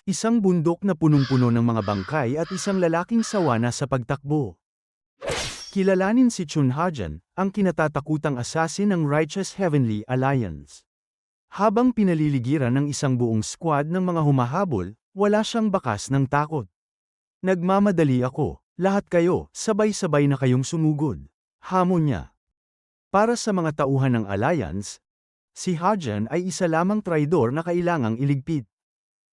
Isang bundok na punong-puno ng mga bangkay at isang lalaking sawa na sa pagtakbo. Kilalanin si Chun Hajan, ang kinatatakutang assassin ng Righteous Heavenly Alliance. Habang pinaliligiran ng isang buong squad ng mga humahabol, wala siyang bakas ng takot. Nagmamadali ako, lahat kayo, sabay-sabay na kayong sumugod. Hamon niya. Para sa mga tauhan ng Alliance, si Hajan ay isa lamang traidor na kailangang iligpit.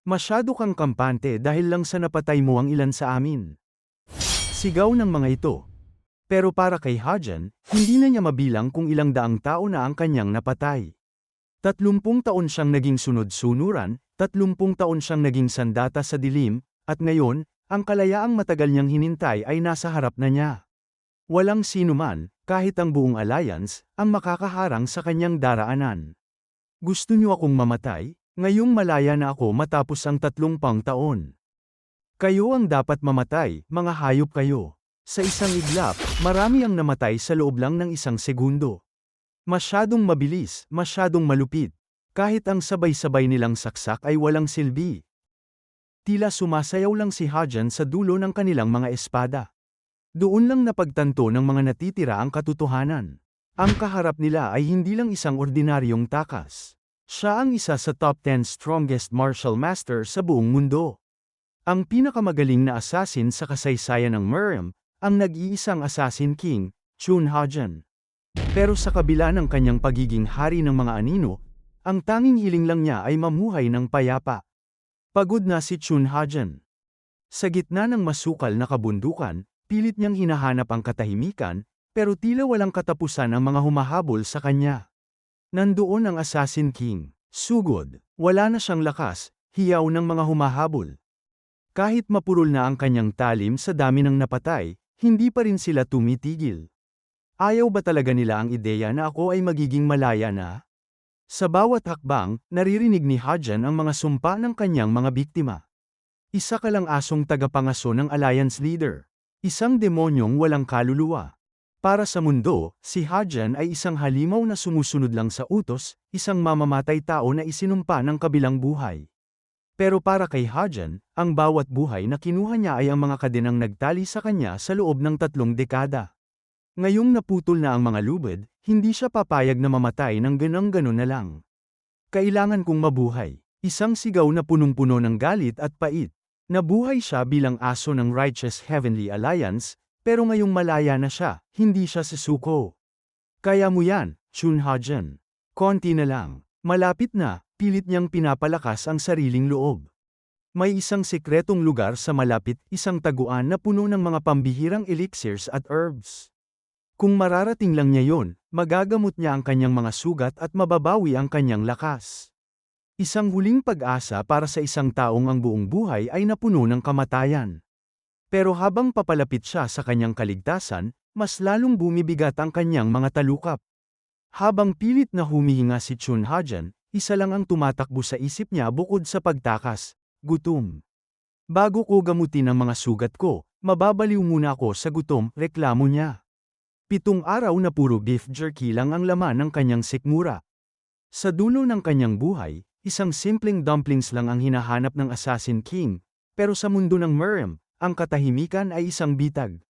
Masyado kang kampante dahil lang sa napatay mo ang ilan sa amin. Sigaw ng mga ito. Pero para kay Hajan, hindi na niya mabilang kung ilang daang tao na ang kanyang napatay. 30 taon siyang naging sunod-sunuran, 30 taon siyang naging sandata sa dilim, at ngayon, ang kalayaang matagal niyang hinintay ay nasa harap na niya. Walang sinuman, kahit ang buong alliance, ang makakaharang sa kanyang daraanan. Gusto niyo akong mamatay? Ngayong malaya na ako matapos ang 30 taon. Kayo ang dapat mamatay, mga hayop kayo. Sa isang iglap, marami ang namatay sa loob lang ng isang segundo. Masyadong mabilis, masyadong malupit. Kahit ang sabay-sabay nilang saksak ay walang silbi. Tila sumasayaw lang si Hajan sa dulo ng kanilang mga espada. Doon lang napagtanto ng mga natitira ang katotohanan. Ang kaharap nila ay hindi lang isang ordinaryong takas. Siya ang isa sa top 10 strongest martial master sa buong mundo. Ang pinakamagaling na assassin sa kasaysayan ng Merim, ang nag-iisang assassin king, Chun Hajan. Pero sa kabila ng kanyang pagiging hari ng mga anino, ang tanging hiling lang niya ay mamuhay ng payapa. Pagod na si Chun Hajan. Sa gitna ng masukal na kabundukan, pilit niyang hinahanap ang katahimikan, pero tila walang katapusan ang mga humahabol sa kanya. Nandoon ang Assassin King. Sugod, wala na siyang lakas, hiyaw ng mga humahabol. Kahit mapurol na ang kanyang talim sa dami ng napatay, hindi pa rin sila tumitigil. Ayaw ba talaga nila ang ideya na ako ay magiging malaya na? Sa bawat hakbang, naririnig ni Hajan ang mga sumpa ng kanyang mga biktima. Isa ka lang asong tagapangaso ng Alliance Leader. Isang demonyong walang kaluluwa. Para sa mundo, si Hajan ay isang halimaw na sumusunod lang sa utos, isang mamamatay tao na isinumpa ng kabilang buhay. Pero para kay Hajan, ang bawat buhay na kinuha niya ay ang mga kadenang nagtali sa kanya sa loob ng 3 dekada. Ngayong naputol na ang mga lubid, hindi siya papayag na mamatay ng ganang-ganon na lang. Kailangan kong mabuhay. Isang sigaw na punong-puno ng galit at pait. Nabuhay siya bilang aso ng Righteous Heavenly Alliance, pero ngayong malaya na siya, hindi siya susuko. Kaya mo yan, Chun Hajan. Konti na lang. Malapit na, pilit niyang pinapalakas ang sariling loob. May isang sekretong lugar sa malapit, isang taguan na puno ng mga pambihirang elixirs at herbs. Kung mararating lang niya yon, magagamot niya ang kanyang mga sugat at mababawi ang kanyang lakas. Isang huling pag-asa para sa isang taong ang buong buhay ay napuno ng kamatayan. Pero habang papalapit siya sa kanyang kaligtasan, mas lalong bumibigat ang kanyang mga talukap. Habang pilit na humihinga si Chun Hajan, isa lang ang tumatakbo sa isip niya bukod sa pagtakas, gutom. Bago ko gamutin ang mga sugat ko, mababaliw muna ako sa gutom, reklamo niya. 7 araw na puro beef jerky lang ang laman ng kanyang sikmura. Sa dulo ng kanyang buhay, isang simpleng dumplings lang ang hinahanap ng Assassin King, pero sa mundo ng Merim, ang katahimikan ay isang bitag.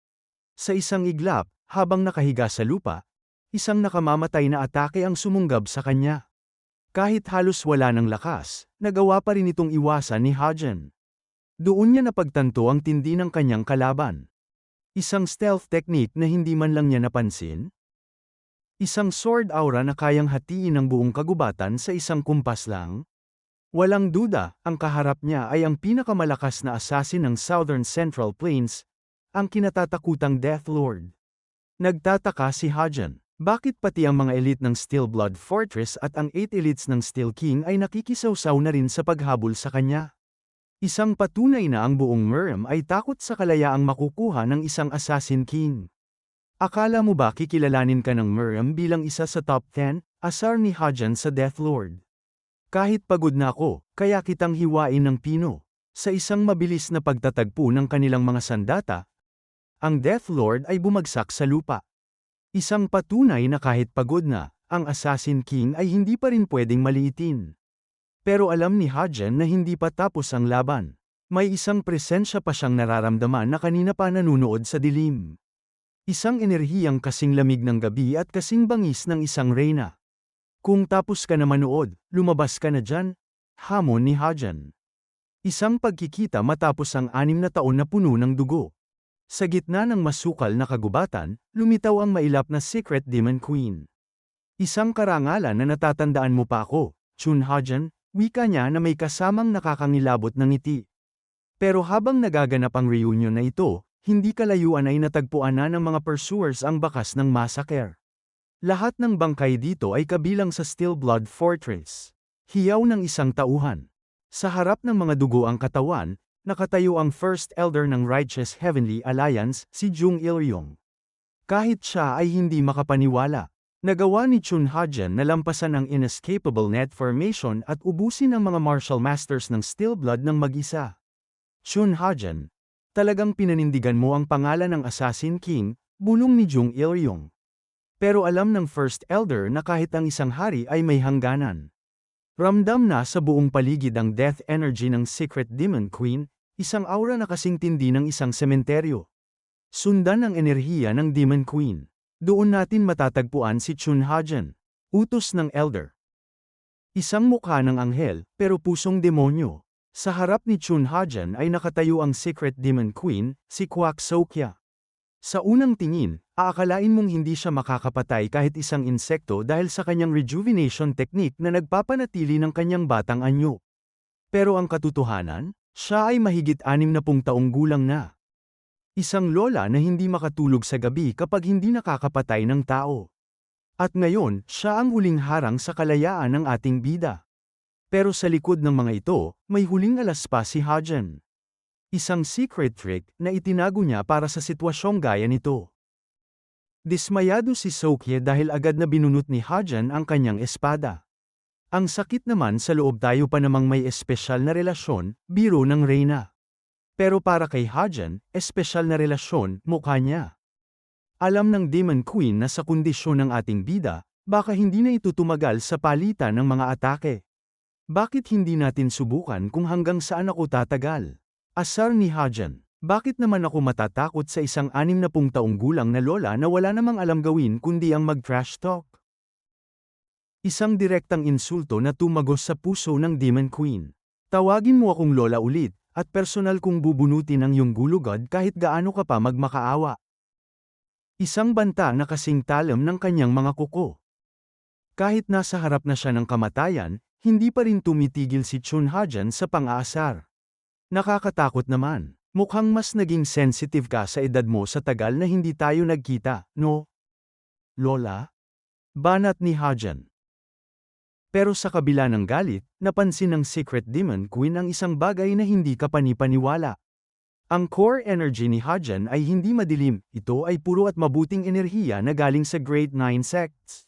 Sa isang iglap, habang nakahiga sa lupa, isang nakamamatay na atake ang sumunggab sa kanya. Kahit halos wala ng lakas, nagawa pa rin itong iwasan ni Hajan. Doon niya napagtanto ang tindi ng kanyang kalaban. Isang stealth technique na hindi man lang niya napansin. Isang sword aura na kayang hatiin ang buong kagubatan sa isang kumpas lang. Walang duda, ang kaharap niya ay ang pinakamalakas na assassin ng Southern Central Plains, ang kinatatakutang Death Lord. Nagtataka si Hajan, bakit pati ang mga elite ng Steel Blood Fortress at ang 8 elites ng Steel King ay nakikisawsaw na rin sa paghabol sa kanya. Isang patunay na ang buong Merim ay takot sa kalayaang makukuha ng isang Assassin King. Akala mo ba kikilalanin ka ng Merim bilang isa sa top 10, asar ni Hajan sa Death Lord? Kahit pagod na ako, kaya kitang hiwain ng pino. Sa isang mabilis na pagtatagpo ng kanilang mga sandata, ang Death Lord ay bumagsak sa lupa. Isang patunay na kahit pagod na, ang Assassin King ay hindi pa rin pwedeng maliitin. Pero alam ni Hajan na hindi pa tapos ang laban. May isang presensya pa siyang nararamdaman na kanina pa nanunood sa dilim. Isang enerhiyang kasing lamig ng gabi at kasing bangis ng isang reyna. Kung tapos ka na manood, lumabas ka na dyan, hamon ni Hajan. Isang pagkikita matapos ang 6 na taon na puno ng dugo. Sa gitna ng masukal na kagubatan, lumitaw ang mailap na Secret Demon Queen. Isang karangalan na natatandaan mo pa ako, Chun Hajan, wika niya na may kasamang nakakangilabot ng ngiti. Pero habang nagaganap ang reunion na ito, hindi kalayuan ay natagpuan na ng mga pursuers ang bakas ng massacre. Lahat ng bangkay dito ay kabilang sa Steel Blood Fortress. Hiyaw ng isang tauhan. Sa harap ng mga dugo ang katawan, nakatayo ang First Elder ng Righteous Heavenly Alliance, si Jung Il-ryong. Kahit siya ay hindi makapaniwala, nagawa ni Chun Hajan na lampasan ang inescapable net formation at ubusin ang mga martial masters ng Steel Blood ng mag-isa. Chun Hajan, talagang pinanindigan mo ang pangalan ng Assassin King, bulong ni Jung Il-ryong. Pero alam ng First Elder na kahit ang isang hari ay may hangganan. Ramdam na sa buong paligid ang death energy ng Secret Demon Queen, isang aura na kasing tindi ng isang sementeryo. Sundan ang enerhiya ng Demon Queen. Doon natin matatagpuan si Chun Hajan, utos ng Elder. Isang mukha ng anghel, pero pusong demonyo. Sa harap ni Chun Hajan ay nakatayo ang Secret Demon Queen, si Kwak Sokya. Sa unang tingin, aakalain mong hindi siya makakapatay kahit isang insekto dahil sa kanyang rejuvenation technique na nagpapanatili ng kanyang batang anyo. Pero ang katotohanan, siya ay mahigit 60 taong gulang na. Isang lola na hindi makatulog sa gabi kapag hindi nakakapatay ng tao. At ngayon, siya ang huling harang sa kalayaan ng ating bida. Pero sa likod ng mga ito, may huling alas pa si Hajan. Isang secret trick na itinago niya para sa sitwasyong gaya nito. Dismayado si Sokye dahil agad na binunot ni Hajan ang kanyang espada. Ang sakit naman sa loob, tayo pa namang may espesyal na relasyon, biro ng reyna. Pero para kay Hajan, espesyal na relasyon, mukha niya. Alam ng Demon Queen na sa kondisyon ng ating bida, baka hindi na ito tumagal sa palitan ng mga atake. Bakit hindi natin subukan kung hanggang saan ako tatagal? Asar ni Hajan, bakit naman ako matatakot sa isang 60 taong gulang na lola na wala namang alam gawin kundi ang mag-trash talk? Isang direktang insulto na tumagos sa puso ng Demon Queen. Tawagin mo akong lola ulit, at personal kong bubunutin ang iyong gulugod kahit gaano ka pa magmakaawa. Isang banta na kasing talam ng kanyang mga kuko. Kahit nasa harap na siya ng kamatayan, hindi pa rin tumitigil si Chun Hajan sa pang-aasar. Nakakatakot naman. Mukhang mas naging sensitive ka sa edad mo sa tagal na hindi tayo nagkita, no? Lola? Banat ni Hajan. Pero sa kabila ng galit, napansin ng Secret Demon Queen ang isang bagay na hindi ka panipaniwala. Ang core energy ni Hajan ay hindi madilim, ito ay puro at mabuting enerhiya na galing sa Great Nine Sects.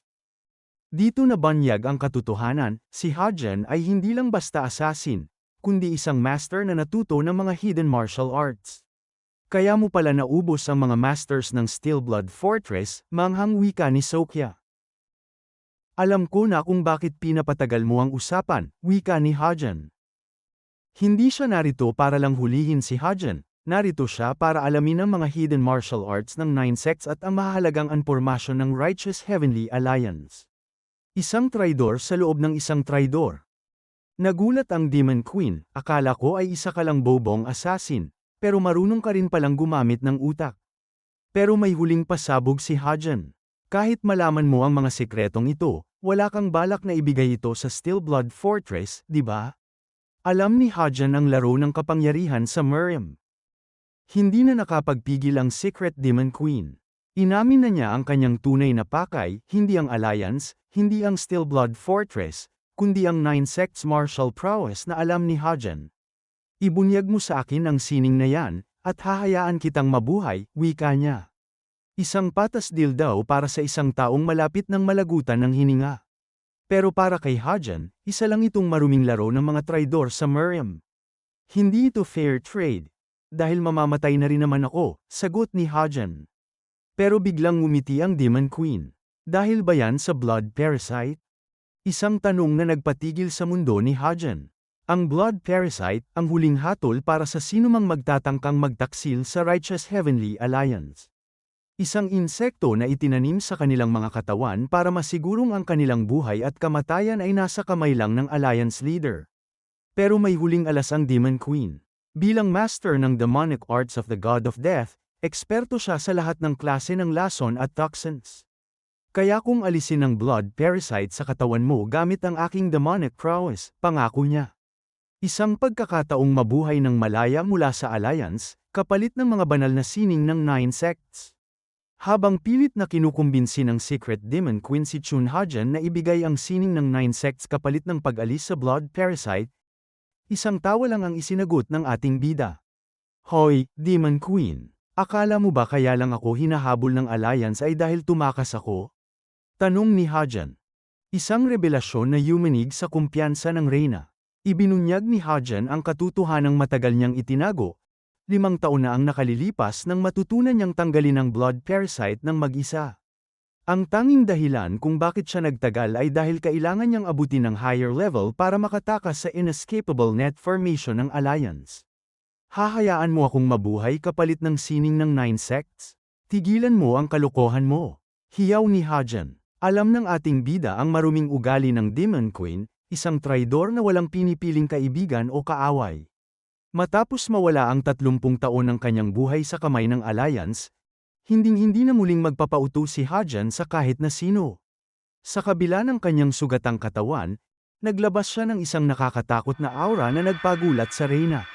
Dito nabanyag ang katotohanan, si Hajan ay hindi lang basta assassin, kundi isang master na natuto ng mga hidden martial arts. Kaya mo pala naubos ang mga masters ng Steel Blood Fortress, manghang wika ni Sokya. Alam ko na kung bakit pinapatagal mo ang usapan, wika ni Hajan. Hindi siya narito para lang hulihin si Hajan, narito siya para alamin ang mga hidden martial arts ng Nine Sects at ang mahalagang impormasyon ng Righteous Heavenly Alliance. Isang traidor sa loob ng isang traidor. Nagulat ang Demon Queen, akala ko ay isa ka lang bobong assassin, pero marunong ka rin palang gumamit ng utak. Pero may huling pasabog si Hajan. Kahit malaman mo ang mga sekretong ito, wala kang balak na ibigay ito sa Steel Blood Fortress, di ba? Alam ni Hajan ang laro ng kapangyarihan sa Miriam. Hindi na nakapagpigil ang Secret Demon Queen. Inamin na niya ang kanyang tunay na pakay, hindi ang Alliance, hindi ang Steel Blood Fortress, kundi ang Nine Sects martial prowess na alam ni Hajan. Ibunyag mo sa akin ang sining na yan, at hahayaan kitang mabuhay, wika niya. Isang patas deal daw para sa isang taong malapit ng malagutan ng hininga. Pero para kay Hajan, isa lang itong maruming laro ng mga traidor sa Miriam. Hindi ito fair trade. Dahil mamamatay na rin naman ako, sagot ni Hajan. Pero biglang ngumiti ang Demon Queen. Dahil ba yan sa blood parasite? Isang tanong na nagpatigil sa mundo ni Hajan. Ang blood parasite, ang huling hatol para sa sinumang magtatangkang magtaksil sa Righteous Heavenly Alliance. Isang insekto na itinanim sa kanilang mga katawan para masigurong ang kanilang buhay at kamatayan ay nasa kamay lang ng Alliance leader. Pero may huling alas ang Demon Queen. Bilang master ng demonic arts of the God of Death, eksperto siya sa lahat ng klase ng lason at toxins. Kaya kung alisin ang blood parasite sa katawan mo gamit ang aking demonic prowess, pangako niya. Isang pagkakataong mabuhay ng malaya mula sa Alliance, kapalit ng mga banal na sining ng 9 sects. Habang pilit na kinukumbinsi ng Secret Demon Queen si Chun Hajan na ibigay ang sining ng 9 sects kapalit ng pag-alis sa blood parasite, isang tawa lang ang isinagot ng ating bida. Hoy, Demon Queen, akala mo ba kaya lang ako hinahabol ng Alliance ay dahil tumakas ako? Tanong ni Hajan. Isang revelasyon na yumanig sa kumpiyansa ng Reyna. Ibinunyag ni Hajan ang katotohanang matagal niyang itinago. 5 taon na ang nakalilipas nang matutunan niyang tanggalin ang blood parasite ng mag-isa. Ang tanging dahilan kung bakit siya nagtagal ay dahil kailangan niyang abutin ng higher level para makatakas sa inescapable net formation ng Alliance. Hahayaan mo akong mabuhay kapalit ng sining ng 9 sects? Tigilan mo ang kalokohan mo. Hiyaw ni Hajan. Alam ng ating bida ang maruming ugali ng Demon Queen, isang traidor na walang pinipiling kaibigan o kaaway. Matapos mawala ang 30 taon ng kanyang buhay sa kamay ng Alliance, hinding-hindi na muling magpapauto si Hajan sa kahit na sino. Sa kabila ng kanyang sugatang katawan, naglabas siya ng isang nakakatakot na aura na nagpagulat sa Reyna.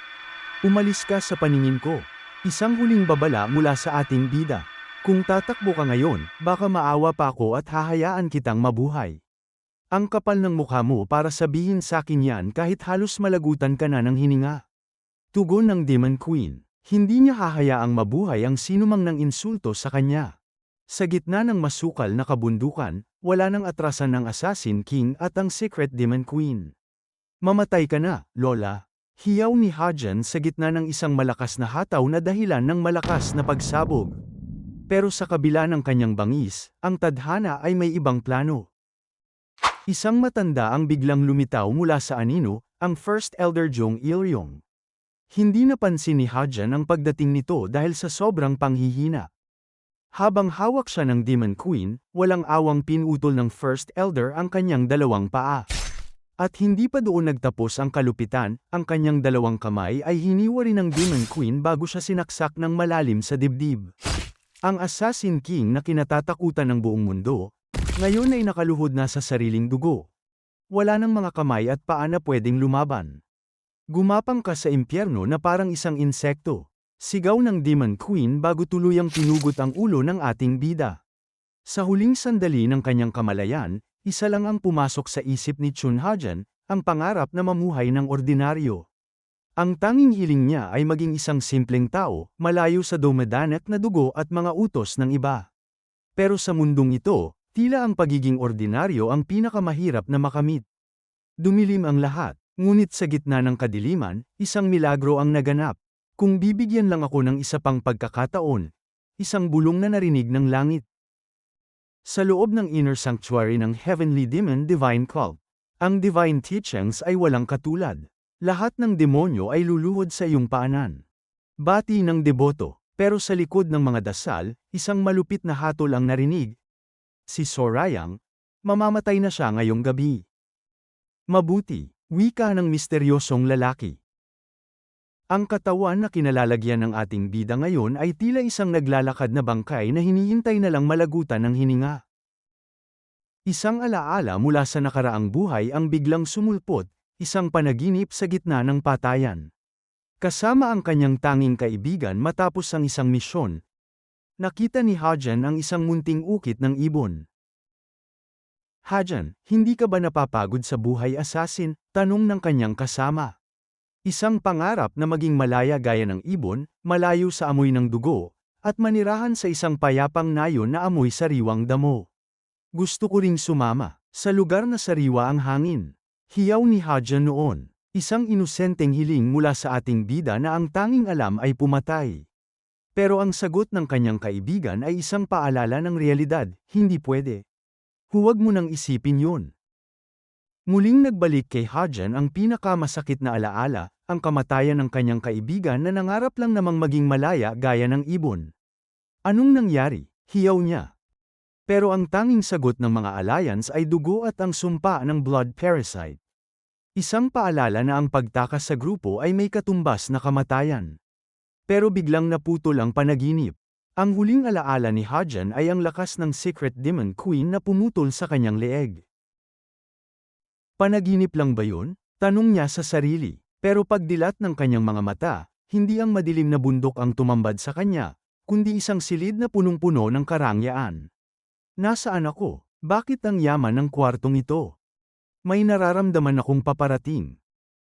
Umalis ka sa paningin ko. Isang huling babala mula sa ating bida. Kung tatakbo ka ngayon, baka maawa pa ako at hahayaan kitang mabuhay. Ang kapal ng mukha mo para sabihin sa akin yan kahit halos malagutan ka na ng hininga. Tugon ng Demon Queen. Hindi niya hahayaang mabuhay ang sinumang nang insulto sa kanya. Sa gitna ng masukal na kabundukan, wala nang atrasan ng Assassin King at ang Secret Demon Queen. Mamatay ka na, Lola. Hiyaw ni Hajan sa gitna ng isang malakas na hataw na dahilan ng malakas na pagsabog. Pero sa kabila ng kanyang bangis, ang tadhana ay may ibang plano. Isang matanda ang biglang lumitaw mula sa anino, ang First Elder Jong Il-ryong. Hindi napansin ni Hajan ang pagdating nito dahil sa sobrang panghihina. Habang hawak siya ng Demon Queen, walang awang pinutol ng First Elder ang kanyang 2 paa. At hindi pa doon nagtapos ang kalupitan, ang kanyang 2 kamay ay hiniwa rin ng Demon Queen bago siya sinaksak ng malalim sa dibdib. Ang Assassin King na kinatatakutan ng buong mundo, ngayon ay nakaluhod na sa sariling dugo. Wala nang mga kamay at paa na pwedeng lumaban. Gumapang ka sa impyerno na parang isang insekto. Sigaw ng Demon Queen bago tuluyang pinugot ang ulo ng ating bida. Sa huling sandali ng kanyang kamalayan, isa lang ang pumasok sa isip ni Chun Hajan, ang pangarap na mamuhay ng ordinaryo. Ang tanging hiling niya ay maging isang simpleng tao, malayo sa dumadanak na dugo at mga utos ng iba. Pero sa mundong ito, tila ang pagiging ordinaryo ang pinakamahirap na makamit. Dumilim ang lahat, ngunit sa gitna ng kadiliman, isang milagro ang naganap. Kung bibigyan lang ako ng isa pang pagkakataon, isang bulong na narinig ng langit. Sa loob ng inner sanctuary ng Heavenly Demon Divine Cult, ang divine teachings ay walang katulad. Lahat ng demonyo ay luluhod sa iyong paanan. Bati ng deboto, pero sa likod ng mga dasal, isang malupit na hatol ang narinig. Si Sorayang, mamamatay na siya ngayong gabi. Mabuti, wika ng misteryosong lalaki. Ang katawan na kinalalagyan ng ating bida ngayon ay tila isang naglalakad na bangkay na hinihintay na lang malagutan ng hininga. Isang alaala mula sa nakaraang buhay ang biglang sumulpot, isang panaginip sa gitna ng patayan. Kasama ang kanyang tanging kaibigan matapos ang isang misyon, nakita ni Hajan ang isang munting ukit ng ibon. Hajan, hindi ka ba napapagod sa buhay assassin? Tanong ng kanyang kasama. Isang pangarap na maging malaya gaya ng ibon, malayo sa amoy ng dugo, at manirahan sa isang payapang nayon na amoy sariwang damo. Gusto ko ring sumama, sa lugar na sariwa ang hangin. Hiyaw ni Hajan noon, isang inosenteng hiling mula sa ating bida na ang tanging alam ay pumatay. Pero ang sagot ng kanyang kaibigan ay isang paalala ng realidad, hindi pwede. Huwag mo nang isipin yun. Muling nagbalik kay Hajan ang pinakamasakit na alaala, ang kamatayan ng kanyang kaibigan na nangarap lang namang maging malaya gaya ng ibon. Anong nangyari? Hiyaw niya. Pero ang tanging sagot ng mga alliance ay dugo at ang sumpa ng blood parasite. Isang paalala na ang pagtakas sa grupo ay may katumbas na kamatayan. Pero biglang naputol ang panaginip. Ang huling alaala ni Hajan ay ang lakas ng Secret Demon Queen na pumutol sa kanyang leeg. Panaginip lang ba yun? Tanong niya sa sarili. Pero pagdilat ng kanyang mga mata, hindi ang madilim na bundok ang tumambad sa kanya, kundi isang silid na punong-puno ng karangyaan. Nasaan ako? Bakit ang yaman ng kwartong ito? May nararamdaman akong paparating.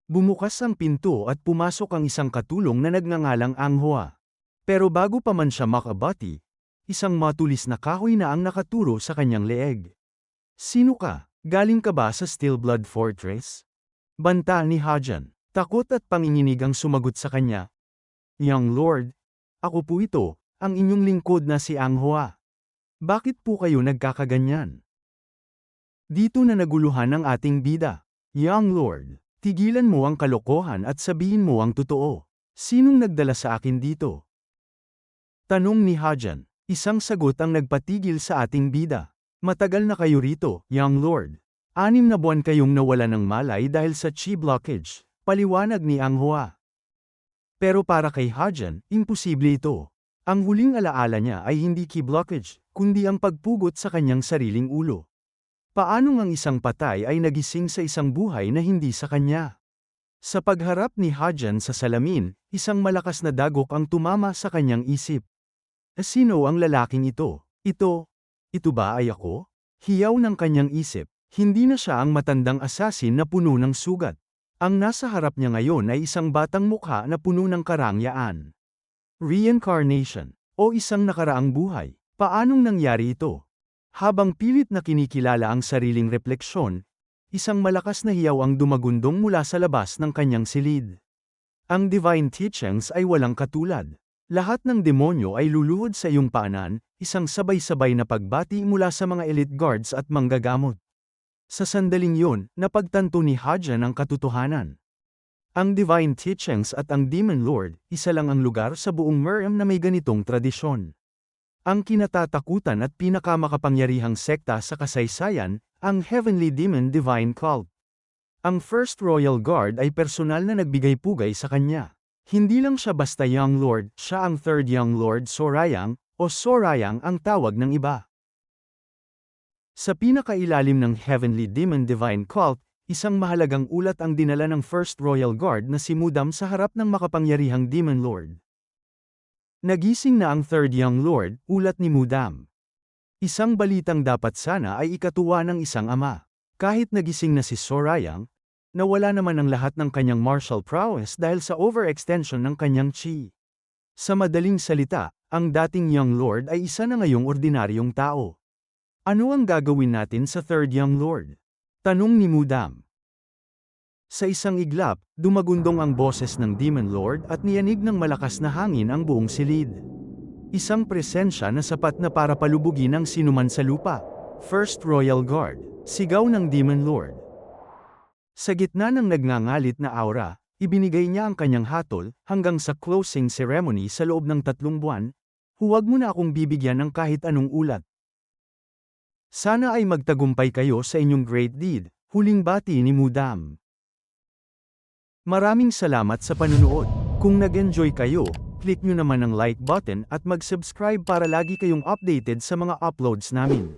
Bumukas ang pinto at pumasok ang isang katulong na nagngangalang Anghua. Pero bago pa man siya makabati, isang matulis na kahoy na ang nakaturo sa kanyang leeg. Sino ka? Galing ka ba sa Steel Blood Fortress? Banta ni Hajan. Takot at panginginig ang sumagot sa kanya. Young Lord, ako po ito, ang inyong lingkod na si Anghua. Bakit po kayo nagkakaganyan? Dito na naguluhan ang ating bida. Young Lord, tigilan mo ang kalokohan at sabihin mo ang totoo. Sinong nagdala sa akin dito? Tanong ni Hajan. Isang sagot ang nagpatigil sa ating bida. Matagal na kayo rito, Young Lord. 6 na buwan kayong nawala ng malay dahil sa chi blockage, paliwanag ni Anghua. Pero para kay Hajan, imposible ito. Ang huling alaala niya ay hindi chi blockage, kundi ang pagpugot sa kanyang sariling ulo. Paanong ang isang patay ay nagising sa isang buhay na hindi sa kanya? Sa pagharap ni Hajan sa salamin, isang malakas na dagok ang tumama sa kanyang isip. Sino ang lalaking ito? Ito ba ay ako? Hiyaw ng kanyang isip, hindi na siya ang matandang asasin na puno ng sugat. Ang nasa harap niya ngayon ay isang batang mukha na puno ng karangyaan. Reincarnation, o isang nakaraang buhay. Paanong nangyari ito? Habang pilit na kinikilala ang sariling refleksyon, isang malakas na hiyaw ang dumagundong mula sa labas ng kanyang silid. Ang divine teachings ay walang katulad. Lahat ng demonyo ay luluhod sa iyong paanan, isang sabay-sabay na pagbati mula sa mga elite guards at manggagamot. Sa sandaling yun, napagtanto ni Hajan ang katotohanan. Ang divine teachings at ang demon lord, isa lang ang lugar sa buong Miriam na may ganitong tradisyon. Ang kinatatakutan at pinakamakapangyarihang sekta sa kasaysayan, ang Heavenly Demon Divine Cult. Ang First Royal Guard ay personal na nagbigay pugay sa kanya. Hindi lang siya basta Young Lord, siya ang Third Young Lord Sorayang, o Sorayang ang tawag ng iba. Sa pinakailalim ng Heavenly Demon Divine Cult, isang mahalagang ulat ang dinala ng First Royal Guard na si Mudam sa harap ng makapangyarihang Demon Lord. Nagising na ang Third Young Lord, ulat ni Mudam. Isang balitang dapat sana ay ikatuwa ng isang ama. Kahit nagising na si Sorayang, nawala naman ang lahat ng kanyang martial prowess dahil sa overextension ng kanyang chi. Sa madaling salita, ang dating Young Lord ay isa na ngayong ordinaryong tao. Ano ang gagawin natin sa Third Young Lord? Tanong ni Mudam. Sa isang iglap, dumagundong ang boses ng Demon Lord at niyanig ng malakas na hangin ang buong silid. Isang presensya na sapat na para palubugin ang sinuman sa lupa. First Royal Guard, sigaw ng Demon Lord. Sa gitna ng nagngangalit na aura, ibinigay niya ang kanyang hatol hanggang sa closing ceremony sa loob ng 3 buwan. Huwag mo na akong bibigyan ng kahit anong ulat. Sana ay magtagumpay kayo sa inyong great deed, huling bati ni Mudam. Maraming salamat sa panunood. Kung nag-enjoy kayo, click nyo naman ang like button at mag-subscribe para lagi kayong updated sa mga uploads namin.